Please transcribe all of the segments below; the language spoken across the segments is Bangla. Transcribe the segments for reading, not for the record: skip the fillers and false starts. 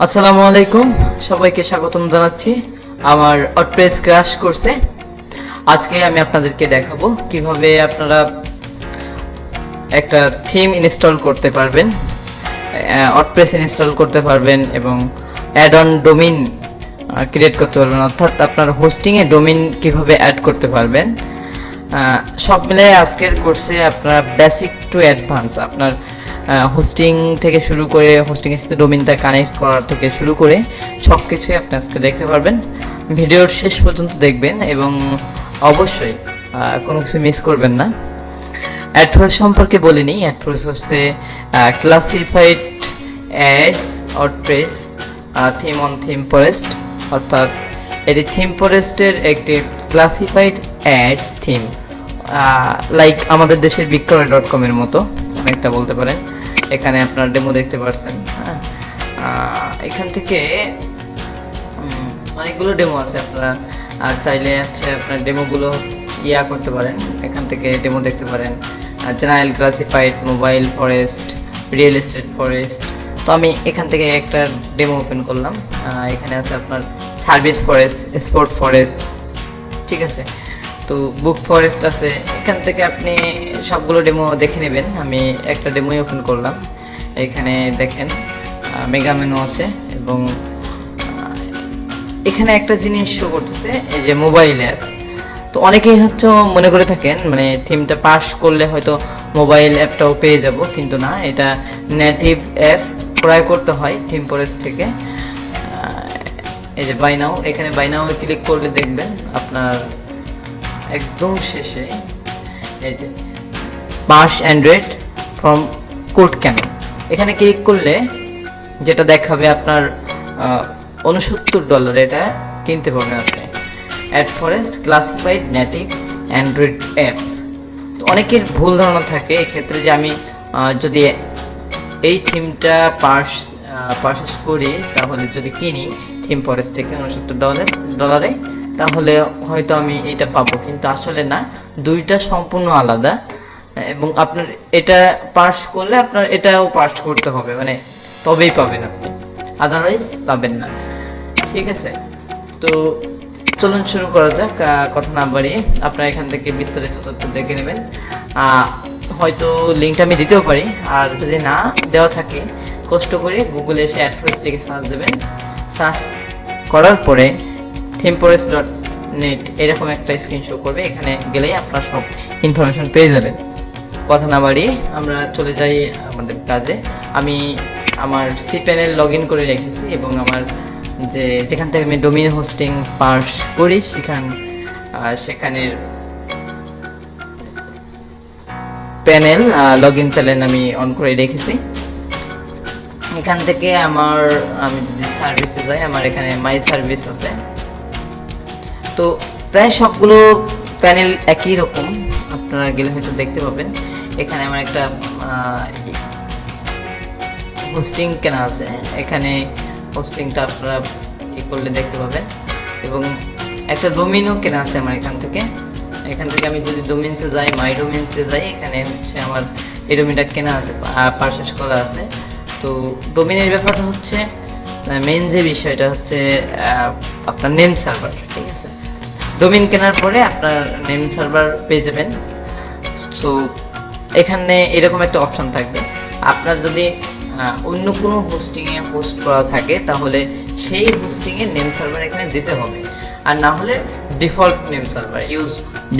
আসসালামু আলাইকুম, সবাইকে স্বাগতম জানাচ্ছি আমার ওয়ার্ডপ্রেস ক্র্যাশ কোর্সে। আজকে আমি আপনাদেরকে দেখাবো কিভাবে আপনারা একটা থিম ইনস্টল করতে পারবেন, ওয়ার্ডপ্রেস ইনস্টল করতে পারবেন এবং অ্যাড অন ডোমিন ক্রিয়েট করতে পারবেন, অর্থাৎ আপনার হোস্টিংয়ে ডোমিন কিভাবে অ্যাড করতে পারবেন। সব মিলে আজকের কোর্সে আপনার বেসিক টু অ্যাডভান্স, আপনার হোস্টিং থেকে শুরু করে হোস্টিংয়ের সাথে ডোমিনটা কানেক্ট করার থেকে শুরু করে সব কিছুই আপনি আজকে দেখতে পারবেন। ভিডিওর শেষ পর্যন্ত দেখবেন এবং অবশ্যই কোনো কিছু মিস করবেন না। অ্যাডফোর্স সম্পর্কে বলিনি। অ্যাডফোর্স হচ্ছে classified ads WordPress theme on theme forest, অর্থাৎ এটি থিম ফরেস্টের একটি ক্লাসিফাইড অ্যাডস থিম, লাইক আমাদের দেশের বিক্রয়.com-এর মতো অনেকটা বলতে পারেন। এখানে আপনার ডেমো দেখতে পাচ্ছেন। হ্যাঁ, এখান থেকে অনেকগুলো ডেমো আছে। আপনারা চাইলে আপনার ডেমোগুলো করতে পারেন, এখান থেকে ডেমো দেখতে পারেন। General classified, mobile forest, real estate forest. তো আমি এখান থেকে একটা ডেমো ওপেন করলাম। এখানে আছে আপনার সার্ভিস ফরেস্ট, স্পোর্ট ফরেস্ট, ঠিক আছে। তো বুক ফরেস্ট আছে। এখান থেকে আপনি সবগুলো ডেমো দেখে নেবেন। আমি একটা ডেমোই ওপেন করলাম। এখানে দেখেন মেগা মেনু আছে এবং এখানে একটা জিনিস শো করতেছে, এই যে মোবাইল অ্যাপ। তো অনেকেই হচ্ছে মনে করে থাকেন মানে থিমটা পাস করলে হয়তো মোবাইল অ্যাপটাও পেয়ে যাব, কিন্তু না, এটা নেটিভ অ্যাপ ক্রয় করতে হয় থিম ফরেস্ট থেকে। এই যে বাই নাও, এখানে বাই নাও ক্লিক করলে দেখবেন আপনার একদম শেষে এই যে pass Android from CodeCanyon, এখানে ক্লিক করলে যেটা দেখাবে আপনার $69 এটা কিনতে পারবেন আপনি। AdForest classified native Android app. তো অনেকের ভুল ধারণা থাকে এক্ষেত্রে যে আমি যদি এই থিমটা পারচেস করি, তাহলে যদি কিনি থিম ফরেস্ট থেকে $69 তাহলে হয়তো আমি এটা পাবো, কিন্তু আসলে না, দুইটা সম্পূর্ণ আলাদা। এবং আপনার এটা পাস করলে আপনার এটাও পাস করতে হবে, মানে তবেই পাবেন আপনি, আদারওয়াইজ পাবেন না, ঠিক আছে। তো চলুন শুরু করা যাক, কথা না বাড়িয়ে। আপনারা এখান থেকে বিস্তারিত তথ্য দেখে নেবেন। হয়তো লিঙ্কটা আমি দিতেও পারি, আর যদি না দেওয়া থাকে কষ্ট করে গুগলে এসে অ্যাডফোর্স থেকে সার্চ দেবেন। সার্চ করার পরে themforest.net এরকম একটা স্ক্রিন শো করবে, এখানে গেলেই আপনারা সব ইনফরমেশন পেয়ে যাবেন। কথা না বাড়িয়ে আমরা চলে যাই আমাদের কাজে। আমি আমার cPanel লগ ইন করে রেখেছি এবং আমার যেখান থেকে আমি ডোমিন হোস্টিং পার্স করি সেখানের প্যানেল লগ ইন প্যানেল আমি অন করে রেখেছি। এখান থেকে আমি যদি সার্ভিসে যাই, আমার এখানে মাই সার্ভিস আছে। তো প্রায় সবগুলো প্যানেল একই রকম, আপনারা গেলে হয়তো দেখতে পাবেন। এখানে আমার একটা হোস্টিং কেনা আছে, এখানে হোস্টিংটা আপনারা করলে দেখতে পাবেন, এবং একটা ডোমিনও কেনা আছে আমার এখান থেকে আমি যদি ডোমিনসে যাই, মাই ডোমিনসে যাই, এখানে হচ্ছে আমার এই ডোমিনটা কেনা আছে, পারচেস করা আছে। তো ডোমিনের ব্যাপারটা হচ্ছে মেইন যে বিষয়টা হচ্ছে আপনার নেম সার্ভার, ঠিক আছে। ডোমিন কেনার পরে আপনার নেম সার্ভার পেয়ে যাবেন। সো এখানে এরকম একটা অপশন থাকবে, আপনার যদি অন্য কোনো হোস্টিংয়ে হোস্ট করা থাকে তাহলে সেই হোস্টিংয়ের নেম সার্ভার এখানে দিতে হবে, আর না হলে default name server, use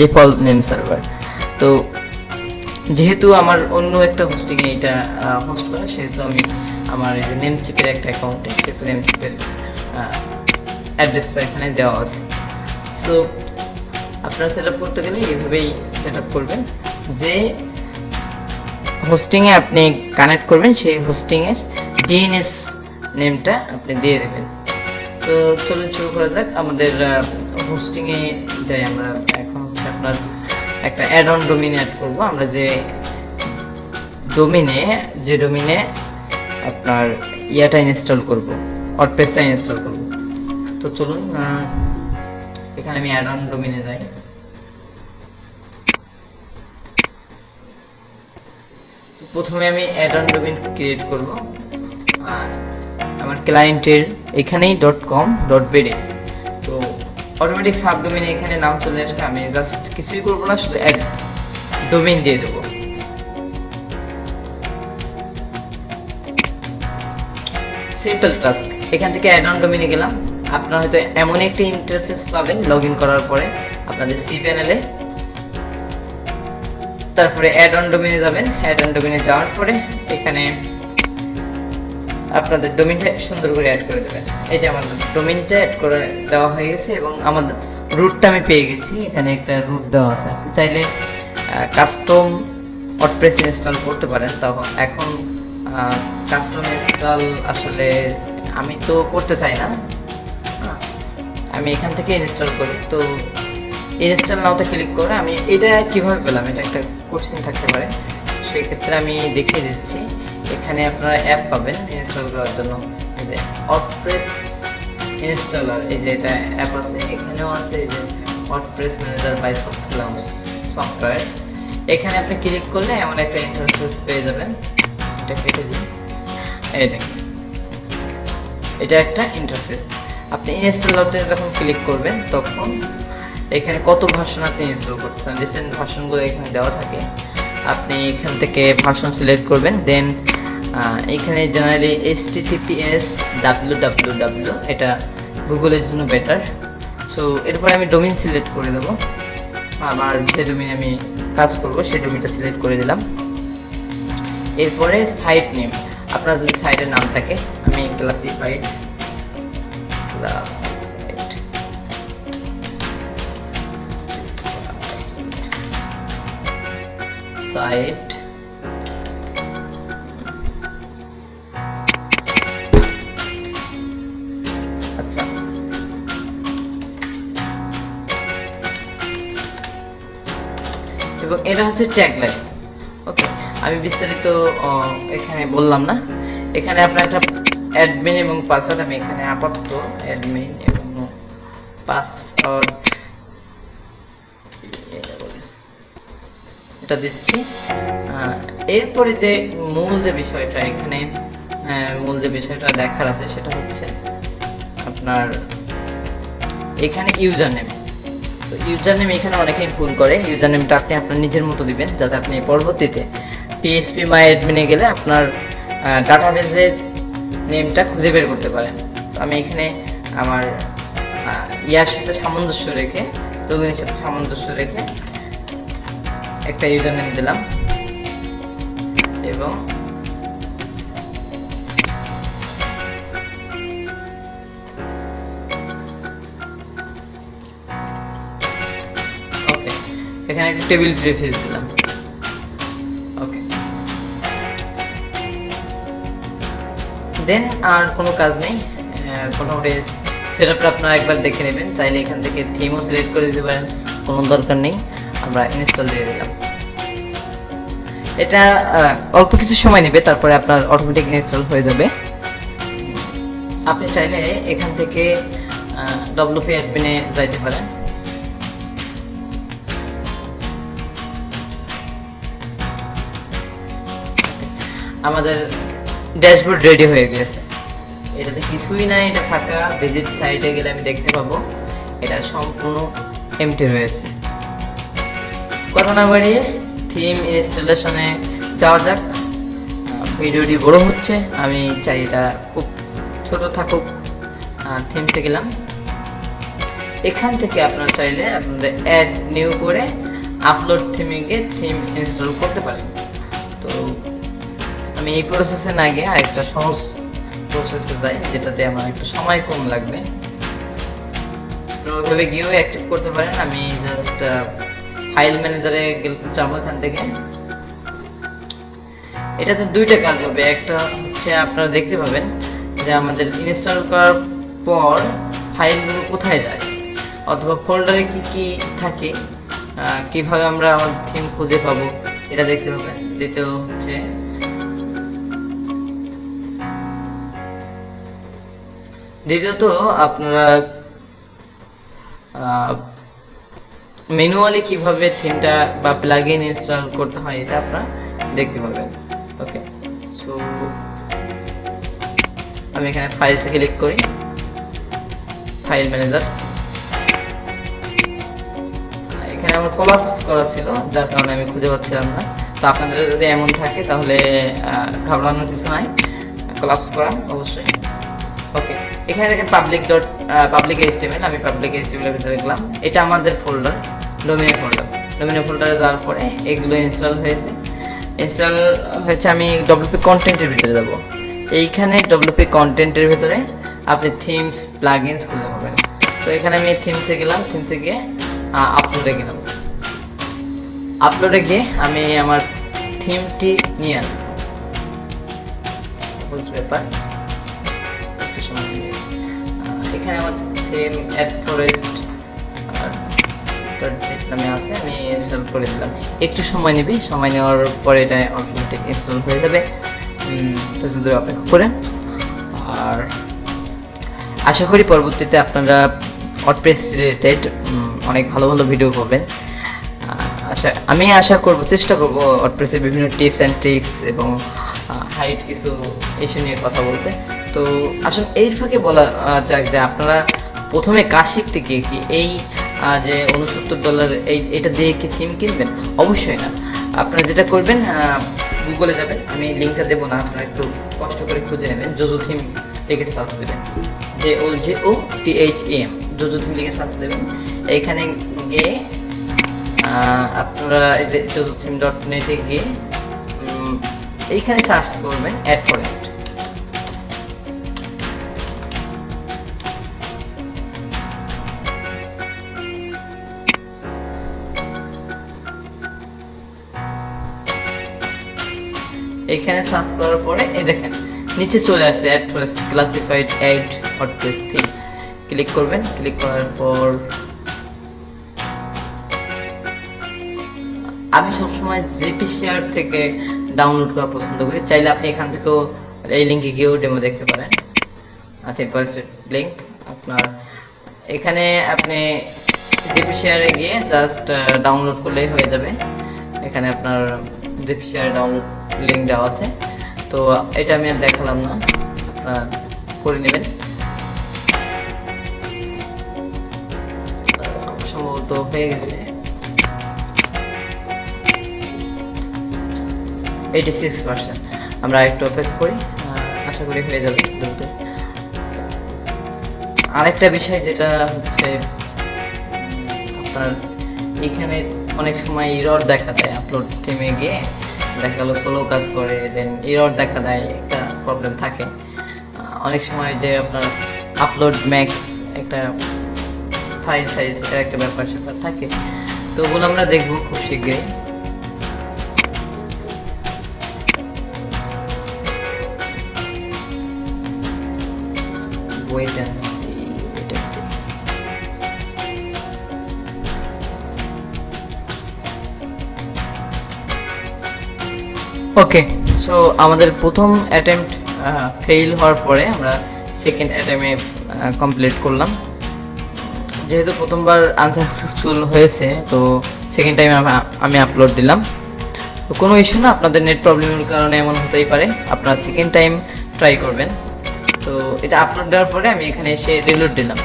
default name server. তো যেহেতু আমার অন্য একটা হোস্টিংয়ে এটা হোস্ট করে, সেহেতু আমি আমার এই যে নেমচিপের একটা অ্যাকাউন্টে, সেহেতু নেমচিপের অ্যাড্রেসটা এখানে দেওয়া আছে। সো আপনারা সেট আপ করতে গেলে এইভাবেই সেট আপ করবেন, যে হোস্টিংয়ে আপনি কানেক্ট করবেন সেই হোস্টিংয়ের ডিএনএস নেমটা আপনি দিয়ে দেবেন। তো চলুন শুরু করা যাক। আমাদের হোস্টিংয়ে যাই আমরা। এখন হচ্ছে আপনার একটা অ্যাড অন ডোমিন অ্যাড করবো। আমরা যে ডোমিনে আপনার ইয়াটা ইনস্টল করব, ওয়ার্ডপ্রেসটা ইনস্টল করব। তো চলুন এখানে আমি অ্যাড অন ডোমিনে যাই। প্রথমে আমি অ্যাড অন ডোমেইন ক্রিয়েট করব। আর আমার ক্লায়েন্টের এখানেই .com.bd। তো অটোমেটিক সাবডোমেইন এখানে নাম চলে আসছে, আমি জাস্ট কিছুই করবো না, শুধু অ্যাড ডোমেইন দিয়ে দেবো। সিম্পল টাস্ক, এখান থেকে অ্যাড অন ডোমেইনে গেলাম। আপনারা হয়তো এমন একটি ইন্টারফেস পাবেন লগ ইন করার পরে আপনাদের সি প্যানেলে, তারপরে অ্যাড অন ডোমেইনে যাবেন। অ্যাড অন ডোমেইনে যাওয়ার পরে এখানে আপনাদের ডোমেইনটা সুন্দর করে অ্যাড করে দেবেন। এই যে আমাদের ডোমেইনটা অ্যাড করে দেওয়া হয়ে গেছে এবং আমাদের রুটটা আমি পেয়ে গেছি, এখানে একটা রুট দেওয়া আছে। আপনি চাইলে কাস্টম ওয়ার্ডপ্রেস ইনস্টল করতে পারেন। তখন এখন কাস্টম ইনস্টল আসলে আমি তো করতে চাই না, আমি এখান থেকে ইনস্টল করি। তো ইনস্টল নাওতে ক্লিক করে আমি এটা কিভাবে পেলাম, এটা একটা কোশ্চেন থাকতে পারে, সেই ক্ষেত্রে আমি দেখিয়ে দিচ্ছি। এখানে আপনারা অ্যাপ পাবেন ইনস্টল করার জন্য, এই যে ওয়ার্ডপ্রেস ইনস্টলার, এই যে এটা অ্যাপ আছে। এখানেও আছে এই যে ওয়ার্ডপ্রেস ম্যানেজার বাই সফটওয়্যার। এখানে আপনি ক্লিক করলে এমন একটা ইন্টারফেস পেয়ে যাবেন। এটা কেটে দিন, এই দেখুন এটা একটা ইন্টারফেস। আপনি ইনস্টলারতে যখন ক্লিক করবেন তখন এখানে কত ভার্সন আপনি ইনস্টল করতে চান, রিসেন্ট ভার্সনগুলো এখানে দেওয়া থাকে। আপনি এখান থেকে ভার্সন সিলেক্ট করবেন, দেন এখানে জেনারেলি HTTPS www, এটা গুগলের জন্য বেটার। সো এরপরে আমি ডোমেইন সিলেক্ট করে দেবো, আমার যে ডোমেইন আমি কাজ করব সেই ডোমেইনটা সিলেক্ট করে দিলাম। এরপরে সাইট নেম, আপনার যদি সাইটের নাম থাকে, আমি ক্লাসিফাইড সাইট আচ্ছা, এবং এটা হচ্ছে ট্যাগলাইন। ওকে, আমি বিস্তারিত এখানে বললাম না। এখানে আপনার একটা অ্যাডমিন এবং পাসওয়ার্ড, আমি এখানে আপাতত অ্যাডমিন এবং পাসওয়ার্ড এটা দিচ্ছি। এরপরে যে মূল যে বিষয়টা এখানে দেখার আছে সেটা হচ্ছে আপনার এখানে ইউজার নেম। তো ইউজার নেম এখানে অনেকেই ভুল করে, ইউজার নেমটা আপনি আপনার নিজের মতো দিবেন, যাতে আপনি পরবর্তীতে PHP মাই অ্যাডমিনে গেলে আপনার ডাটাবেসের নেমটা খুঁজে বের করতে পারেন। তো আমি এখানে আমার ইয়ার সাথে সামঞ্জস্য রেখে, ডোমেইনের সাথে সামঞ্জস্য রেখে একটা ইউজার নেম দিলাম এবং ওকে, এখানে একটা টেবিল প্রিফিক্স দিলাম। ওকে, দেন আর কোনো কাজ নেই। মোটামুটি সেটআপটা আপনারা একবার দেখে নেবেন। চাইলে এখান থেকে থিমও সিলেক্ট করে দিতে পারেন, কোনো দরকার নেই। আমরা ইনস্টল দিয়ে দিলাম। এটা অল্প কিছু সময় নেবে, তারপরে আপনার অটোমেটিক ইনস্টল হয়ে যাবে। আপনি চাইলে এখান থেকে WP অ্যাডমিনে যাইতে পারেন। আমাদের ড্যাশবোর্ড রেডি হয়ে গেছে। এটাতে কিছুই নাই, এটা ফাঁকা। ভিজিট সাইটে গেলে আমি দেখতে পাবো এটা সম্পূর্ণ এমটি রয়েছে। কথা না বাড়িয়ে থিম ইনস্টলেশনে যাওয়া যাক। ভিডিওটি বড় হচ্ছে, আমি চাই এটা খুব ছোট থাকুক। থিমসে গেলাম, এখান থেকে আপনারা চাইলে আপনাদের অ্যাড নিউ করে আপলোড থিমে গিয়ে থিম ইনস্টল করতে পারেন। তো আমি এই প্রসেসে না গিয়ে আরেকটা সহজ প্রসেসে যাই, যেটাতে আমার একটু সময় কম লাগবে। ওইভাবে গিয়েও অ্যাক্টিভ করতে পারেন। আমি জাস্ট ফাইল ম্যানেজারে যাবো। এখান থেকে এটাতে দুইটা কাজ হবে। একটা হচ্ছে আপনারা দেখতে পাবেন যে আমাদের ইনস্টল করার পর ফাইলগুলো কোথায় যায়, অথবা ফোল্ডারে কি কি থাকে, কিভাবে আমরা আমাদের থিম খুঁজে পাবো, এটা দেখতে পাবেন। দ্বিতীয় হচ্ছে দ্বিতীয়ত আপনারা ম্যানুয়ালি কিভাবে থিমটা বা প্লাগইন ইনস্টল করতে হয় এটা আপনারা দেখতে পাবেন। ওকে, সো আমি এখানে ফাইলসে ক্লিক করি, ফাইল ম্যানেজার। এখানে আমার কোলাপস করা ছিল, যার কারণে আমি খুঁজে পাচ্ছিলাম না। তো আপনাদের যদি এমন থাকে তাহলে ঘাবড়ানোর কিছু নাই, কোলাপস করা অবশ্যই। ওকে, এখানে দেখেন পাবলিক HTML, আমি পাবলিক HTML এর ভিতরে গেলাম। এটা আমাদের ফোল্ডার, ডোমিনের ফোল্ডার। ডোমিনের ফোল্ডারে যাওয়ার পরে এগুলো ইনস্টল হয়েছে। আমি WP কন্টেন্টের ভিতরে যাব। এইখানে WP কন্টেন্টের ভিতরে আপনি থিমস প্লাগইনস খুঁজে পাবেন। তো এখানে আমি থিমসে গেলাম, থিমসে গিয়ে আপলোডে গেলাম। আপলোডে গিয়ে আমি আমার থিমটি নিয়ে আসবো। ব্যাপার এখানে আমার থিম অ্যাড ফরেস্ট নামে আছে, আমি ইনস্টল করে দিলাম। একটু সময় নেবে, সময় নেওয়ার পরে এটা অটোমেটিক ইনস্টল হয়ে যাবে। তো যদি অপেক্ষা করেন, আর আশা করি পরবর্তীতে আপনারা ওয়ার্ডপ্রেস রিলেটেড অনেক ভালো ভালো ভিডিও পাবেন। আমি আশা করব, চেষ্টা করব ওয়ার্ডপ্রেসের বিভিন্ন টিপস অ্যান্ড ট্রিক্স এবং হাইট কিছু ইস্যু নিয়ে কথা বলতে। তো আসলে এর ফাঁকে বলা যাক যে আপনারা প্রথমে কাজ শিখতে গিয়ে কি এই যে $69 এইটা দিয়ে কি থিম কিনবেন? অবশ্যই না। আপনারা যেটা করবেন, গুগলে যাবেন, আমি লিঙ্কটা দেবো না, আপনারা একটু কষ্ট করে খুঁজে নেবেন। জোজো থিম লিখে সার্চ দেবেন, JOJOTHEM, জোজো থিম লিখে সার্চ দেবেন। এইখানে গিয়ে আপনারা jojotheme.net এ গিয়ে এইখানে সার্চ করবেন অ্যাড ফরেস্ট। এখানে সার্চ করার পরে এই দেখেন নিচে চলে আসছে AdForest classified add WordPress theme. Click করবেন, ক্লিক করার পর আমি সবসময় GPshare থেকে ডাউনলোড করা পছন্দ করি। চাইলে আপনি এখান থেকেও এই লিঙ্কে গিয়েও ডেমো দেখতে পারেন। আচ্ছা, লিঙ্ক আপনার এখানে আপনি GPshare গিয়ে জাস্ট ডাউনলোড করলেই হয়ে যাবে। এখানে আপনার GPshare ডাউনলোড লিঙ্ক দেওয়া আছে। তো এটা আমি আর দেখালাম না, আপনারা করে নেবেন। সম্ভবত হয়ে গেছে 86%। আমরা একটু অপেক্ষা করি, আশা করি হয়ে যাবে দ্রুত। আরেকটা বিষয় যেটা হচ্ছে আপনার এখানে অনেক সময় এরর দেখা দেয়, আপলোড থিমে গিয়ে দেখা গেলো স্লো কাজ করে, দেন এরর দেখা দেয়, একটা প্রবলেম থাকে অনেক সময় যে আপনার আপলোড ম্যাক্স একটা ফাইল সাইজ এর একটা ব্যাপার স্যাপার থাকে। তো ওগুলো আমরা দেখবো খুব শীঘ্রই। wait and see. Okay, so আমাদের প্রথম অ্যাটেম্পট ফেইল হওয়ার পরে আমরা সেকেন্ড অ্যাটেম্পে কমপ্লিট করলাম। যেহেতু প্রথমবার আনসাকসেসফুল হয়েছে, তো সেকেন্ড টাইম আমি আপলোড দিলাম। তো কোনো ইস্যু না, আপনাদের নেট প্রবলেমের কারণে এমন হতেই পারে, আপনারা সেকেন্ড টাইম ট্রাই করবেন। তো এটা আপলোড দেওয়ার পরে আমি এখানে এসে রিলোড দিলাম।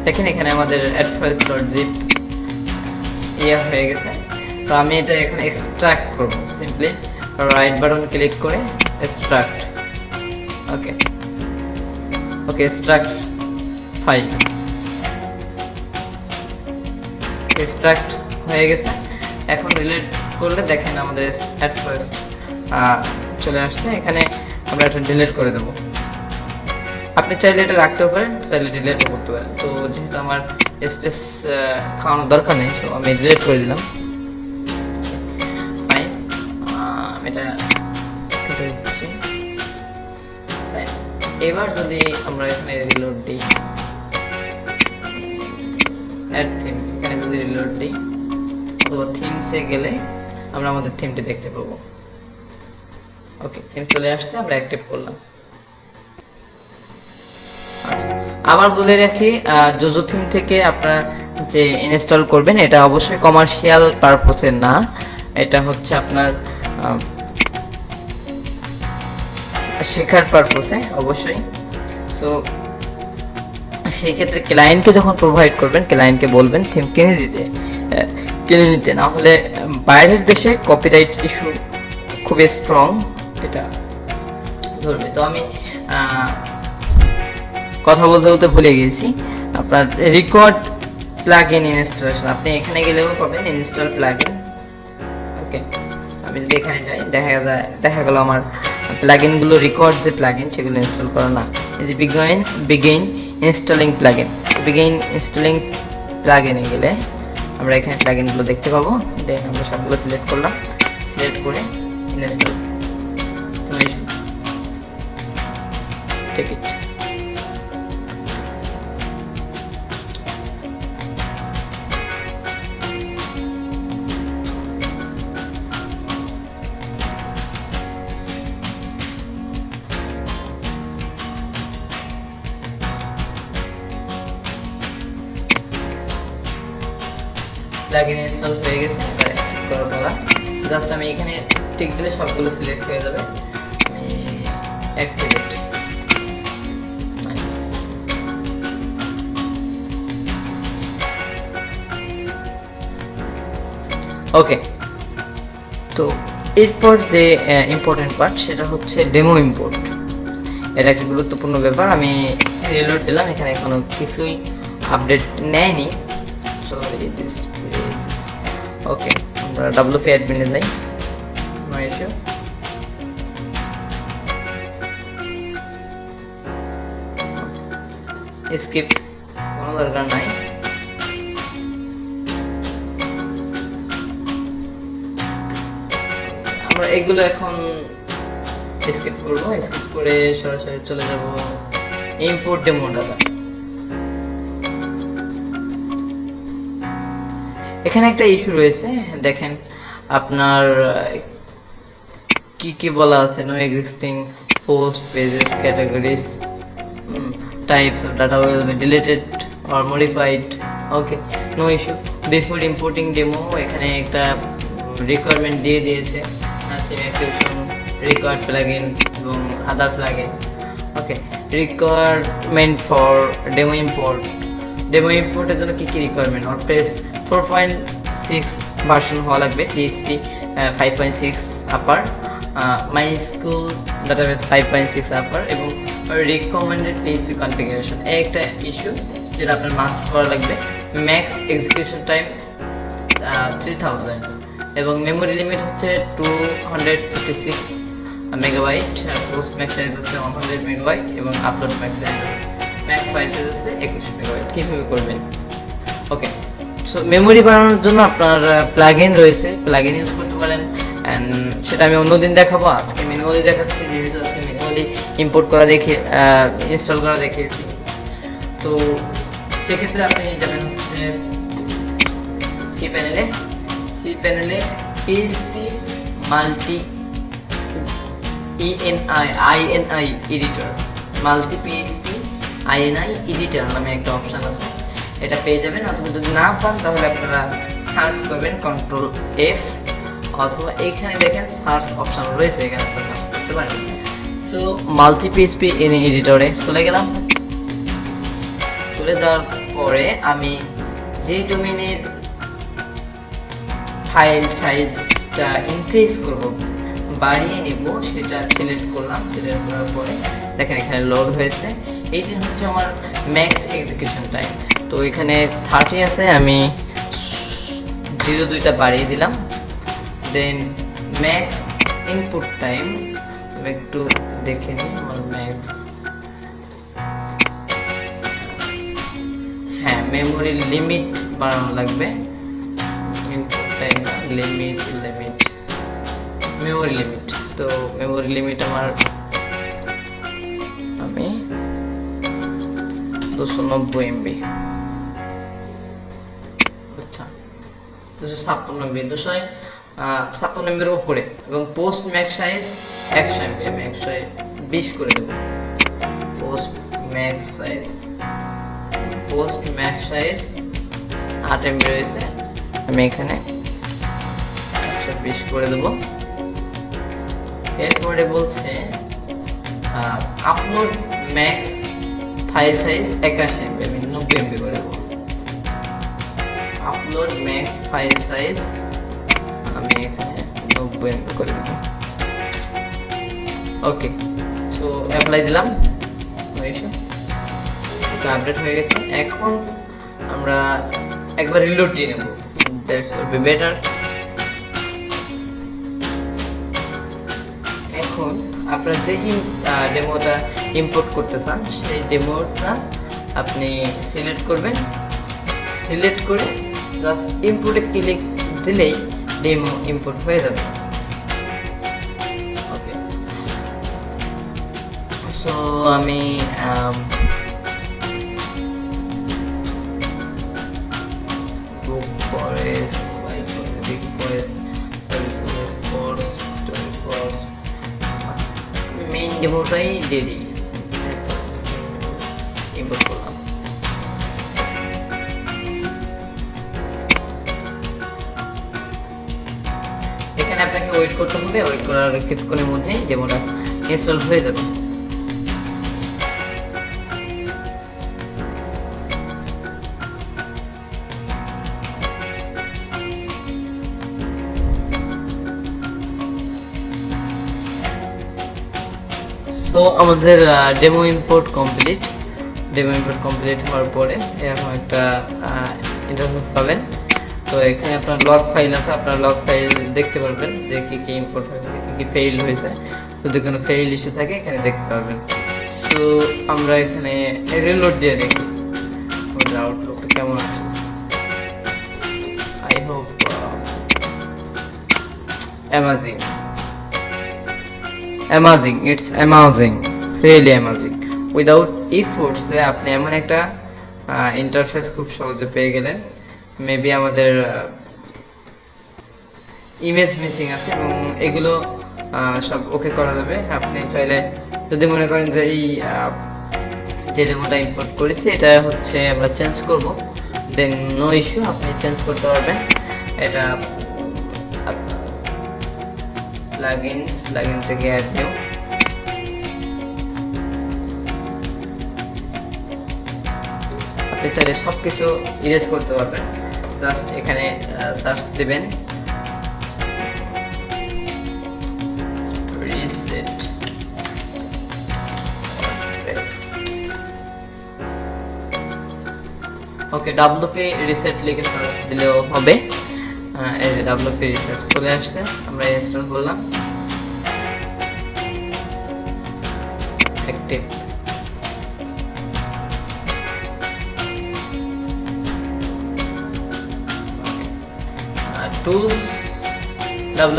দেখেন এখানে আমাদের adfiles.zip হয়ে গেছে। তো আমি এটা এখানে এক্সট্রাক্ট করব, সিম্পলি রাইট বাটন ক্লিক করে এক্সট্রাক্ট। ওকে, এক্সট্রাক্ট ফাইল, এক্সট্রাক্ট হয়ে গেছে। এখন রিলেট করলে দেখেন আমাদের adfiles চলে আসছে। এখানে আমরা এটা ডিলিট করে দেবো। আপনি চাইলে এটা রাখতেও পারেন, চাইলে ডিলিট করতে পারেন। তো যেহেতু আমার স্পেস খাওয়ানোর দরকার নেই, সো আমি ডিলিট করে দিলাম। এটা কেটে দিচ্ছি। এবার যদি আমরা এখানে রিলোড দিই, অ্যাড থিম, এখানে যদি রিলোড দিই অথবা থিমসে গেলে আমরা আমাদের থিমটি দেখতে পাবো। ওকে, থিম চলে আসছে, আমরা অ্যাক্টিভ করলাম। আচ্ছা, আবার বলে রাখি, জোজো থিম থেকে আপনারা যে ইনস্টল করবেন এটা অবশ্যই কমার্শিয়াল পারপোজে না, এটা হচ্ছে আপনার শেখার পারপোসে অবশ্যই। সো সেই ক্ষেত্রে ক্লায়েন্টকে যখন প্রোভাইড করবেন, ক্লায়েন্টকে বলবেন থিম কিনে নিতে, না হলে বাইরের দেশে কপিরাইট ইস্যু খুবই স্ট্রং, এটা ধরবে। তো আমি কথা বলতে বলতে ভুলে গিয়েছি, আপনার রেকর্ড প্লাগ ইন ইনস্টলেশন আপনি এখানে গেলেও পাবেন, ইনস্টল প্লাগ ইন। ওকে, আমি যদি এখানে যাই দেখা গেল আমার প্লাগ ইনগুলো রেকর্ড যে প্লাগ ইন সেগুলো ইনস্টল করা না। এই যে begin installing plug in, begin installing plug ইনে গেলে আমরা এখানে প্লাগ ইনগুলো দেখতে পাবো। দেন আমরা সবগুলো সিলেক্ট করলাম, সিলেক্ট করে install, take it. Plugin install হয়ে গেছে, করার পালা। জাস্ট আমি এখানে টিক দিলে সবগুলো সিলেক্ট হয়ে যাবে। অ্যাক্টিভেট, ওকে। তো এরপর যে ইম্পর্টেন্ট পার্ট সেটা হচ্ছে ডেমো ইম্পোর্ট। এটা একটা গুরুত্বপূর্ণ ব্যাপার। আমি রিলোড দিলাম, এখানে এখনো কিছুই আপডেট নেয়নি। সরি, ওকে, আমরা WP অ্যাডমিনে যাই, নো ইস্যু। স্কিপ, কোনো দরকার নাই। আমরা এগুলো এখন স্কিপ করব, স্কিপ করে সরাসরি চলে যাব ইম্পোর্ট ডেমো ডাটা। এখানে একটা ইস্যু রয়েছে, দেখেন আপনার কি বলা আছে, no existing post pages categories, types of data will be deleted or modified. Okay, no issue. Before importing demo এখানে একটা রিকোয়ারমেন্ট দিয়ে দিয়েছে, রিকোয়ার্ড প্লাগইন এবং other plugin. Okay, requirement for demo import. Demo ইম্পোর্টের জন্য কি রিকোয়ারমেন্ট? ওয়ার্ডপ্রেস 4.6 ভার্সন হওয়া লাগবে, PHP 5.6 আপার, MySQL ডাটাবেস 5.6 আপার এবং রিকমেন্ডেড PHP কনফিগারেশন। এই একটা ইস্যু যেটা আপনার মাস্ট করা লাগবে। ম্যাক্স এক্সিকিউশন টাইম 3000 এবং মেমোরি লিমিট হচ্ছে 256 মেগাবাইট, পোস্ট ম্যাক্স সাইজ আছে 100 মেগাবাইট এবং আপলোড ম্যাক্স সাইজ আছে, ম্যাক্স ফাইল সাইজ আছে 21 মেগাবাইট। কীভাবে করবেন? ওকে, সো মেমোরি বাড়ানোর জন্য আপনার প্লাগইন রয়েছে, প্লাগইন ইউজ করতে পারেন। অ্যান্ড সেটা আমি অন্যদিন দেখাবো, আজকে ম্যানুয়ালি দেখাচ্ছি, যেহেতু আজকে ম্যানুয়ালি ইম্পোর্ট করা ইনস্টল করা দেখিয়েছি। তো সেক্ষেত্রে আপনি যাবেন হচ্ছে সি প্যানেলে PHP multi INI editor, multi PHP INI editor নামে একটা অপশান আছে, এটা পেয়ে যাবেন। অথবা যদি না পান তাহলে আপনারা সার্চ করবেন Ctrl+F, অথবা এইখানে দেখেন সার্চ অপশান রয়েছে, এখানে আপনারা সার্চ করতে পারেন। সো মাল্টি PHP এডিটরে চলে গেলাম। চলে যাওয়ার পরে আমি যে ডোমেনের ফাইল সাইজটা ইনক্রিজ করব, বাড়িয়ে নিব, সেটা সিলেক্ট করলাম। সিলেক্ট করার পরে দেখেন এখানে লোড হয়েছে। এইটা হচ্ছে আমার ম্যাক্স এক্সিকিউশন টাইম। তো এখানে 30 আছে, আমি 0.2টা বাড়িয়ে দিলাম। দেন ম্যাক্স ইনপুট টাইম আমি একটু দেখে নিই আমার ম্যাক্স, হ্যাঁ মেমোরি লিমিট বাড়ানো লাগবে। Input time limit memory limit, তো মেমোরি লিমিট আমার আমি 290 MB, আচ্ছা 256 MB, 256 MB এর উপরে। এবং পোস্ট ম্যাক্স সাইজ 100 MB, আমি 120 করে দেবো। পোস্ট ম্যাক্স সাইজ 8 MB রয়েছে, আমি এখানে 120 করে দেবো। এরপরে বলছে upload max file size 81 MB, আমি 90 MB করে দেবো। আপলোড ম্যাক্স ফাইল সাইজ আমি এখানে 90 MB করে দেবো। ওকে, সো অ্যাপ্লাই দিলাম, আপডেট হয়ে গেছে। এখন আমরা একবার রিলোড দিয়ে নেব, দ্যাটস উইল বি বেটার। এখন আপনারা যে ডেমোটা ইম্পোর্ট করতে চান সেই ডেমোটা আপনি সিলেক্ট করবেন, সিলেক্ট করে জাস্ট ইম্পোর্টে ক্লিক দিলেই ডেমো ইম্পোর্ট হয়ে যাবে। ওকে, সো আমি মেইন ডেমোটাই দিয়ে দিই, ইম্পোর্ট করলাম। এখানে আপনাকে ওয়েট করতে হবে, ওয়েট করার কিছুক্ষণের মধ্যে ডেমোটা ইনস্টল হয়ে যাবে। তো আমাদের demo import complete. Demo import complete হওয়ার পরে এরকম একটা ইন্টারফেস পাবেন। তো এখানে আপনার লগ ফাইল আছে, আপনার লগ ফাইল দেখতে পারবেন যে কী কী ইম্পোর্ট হয়েছে, কী কী ফেইল হয়েছে। যদি কোনো ফেইল ইস্যু থাকে এখানে দেখতে পারবেন। সো আমরা এখানে রিলোড দিয়ে দেখি আমাদের আউটলুকটা কেমন আসছে। I hope amazing, amazing, it's amazing, really amazing. Without efforts আপনি এমন একটা ইন্টারফেস খুব সহজে পেয়ে গেলেন। মেবি আমাদের ইমেজ মিসিং আছে এবং এগুলো সব ওকে করা যাবে। আপনি চাইলে যদি মনে করেন যে এই যে ডেমোটা ইম্পোর্ট করেছি এটা হচ্ছে আমরা চেঞ্জ করব, দেন নো ইস্যু, আপনি চেঞ্জ করতে পারবেন। এটা প্লাগইনস থেকে অ্যাড নিউ, আপনি চাইলে সব কিছু ইরেজ করতে পারবেন। জাস্ট এখানে সার্চ দিবেন রিসেট, ওকে, WP রিসেট লিখে সার্চ দিলেও হবে। এই যে WP রিসেট চলে আসছে, আমরা ইনস্টল করলাম। অ্যাক্টিভ, টুলস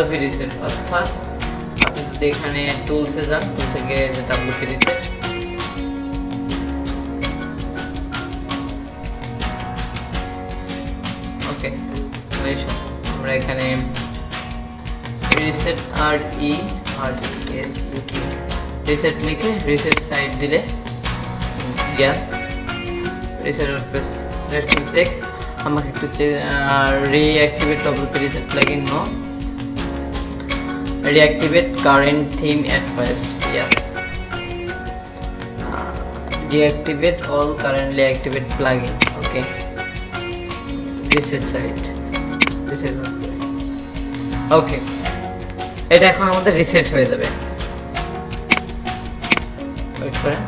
WP রিসেট, অর্থাৎ আপনি যদি এখানে টুলসে যান, টুলস থেকে যে WP রিসেট, ওকে, আমরা এখানে রিসেট রিসেট লিখে রিসেট সাইড দিলে gas reset office, let's check. আমাকে একটু reactivate WP reset plugin, no, reactivate current theme at first, yes, deactivate all currently activate plugin, okay, reset site, reset workplace, okay, এটা এখন আমাদের রিসেট হয়ে যাবে। ওয়েট করেন,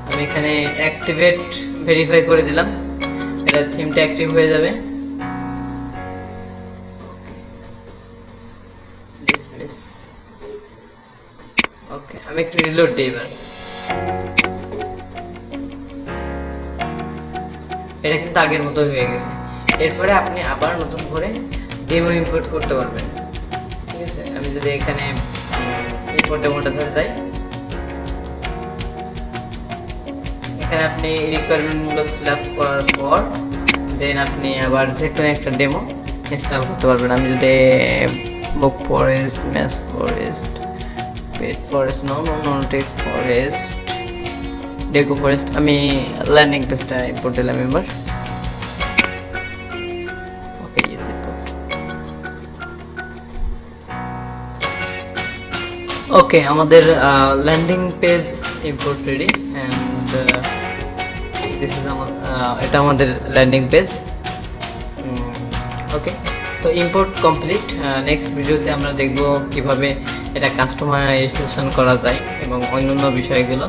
আমি এখানে অ্যাক্টিভেট ভেরিফাই করে দিলাম, এটা থিমটা অ্যাক্টিভ হয়ে যাবে। ওকে, আমি একটু রিলোড দিই এবার। এটা কিন্তু আগের মতো হয়ে গেছে। এরপরে আপনি আবার নতুন করে ডেমো ইম্পোর্ট করতে পারবেন, ঠিক আছে। আমি যদি এখানে ইম্পোর্ট ডেমোটাতে যাই, এখানে আপনি রিকোয়ারমেন্টগুলো ফিল আপ করার পর দেন আপনি আবার যে কোনো একটা ডেমো ইনস্টল করতে পারবেন। আমি যদি বুক ফরেস্ট, ম্যাচ ফরেস্ট, পেট ফরেস্ট, টেক ফরেস্ট, ডেকো ফরেস্ট, আমি ল্যান্ডিং পেজটা ইম্পোর্ট দিলাম এবার। ওকে, ইয়েস ইম্পোর্ট। ওকে, আমাদের landing page import ready and this is এটা আমাদের ল্যান্ডিং পেজ। ওকে, সো ইম্পোর্ট কমপ্লিট। নেক্সট ভিডিওতে আমরা দেখব কিভাবে এটা কাস্টমাইজেশন করা যায় এবং অন্যান্য বিষয়গুলো।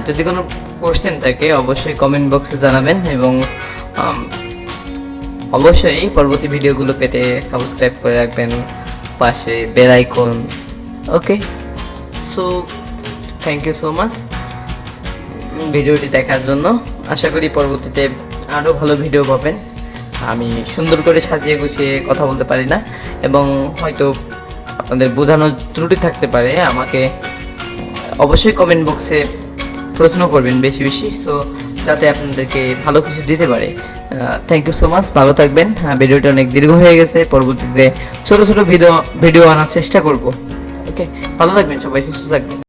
যদি কোনো কোশ্চেন থাকে অবশ্যই কমেন্ট বক্সে জানাবেন এবং অবশ্যই পরবর্তী ভিডিওগুলো পেতে সাবস্ক্রাইব করে রাখবেন, পাশে bell icon. Okay, so thank you so much ভিডিওটি দেখার জন্য। আশা করি পরবর্তীতে আরও ভালো ভিডিও পাবেন। আমি সুন্দর করে সাজিয়ে গুছিয়ে কথা বলতে পারি না এবং হয়তো আপনাদের বোঝানোর ত্রুটি থাকতে পারে। আমাকে অবশ্যই কমেন্ট বক্সে প্রশ্ন করবেন বেশি বেশি, সো যাতে আপনাদেরকে ভালো কিছু দিতে পারে। থ্যাংক ইউ সো মাচ, ভালো থাকবেন। ভিডিওটা অনেক দীর্ঘ হয়ে গেছে, পরবর্তীতে ছোট ছোট ভিডিও আনার চেষ্টা করব। ওকে, ভালো থাকবেন সবাই, সুস্থ থাকবেন।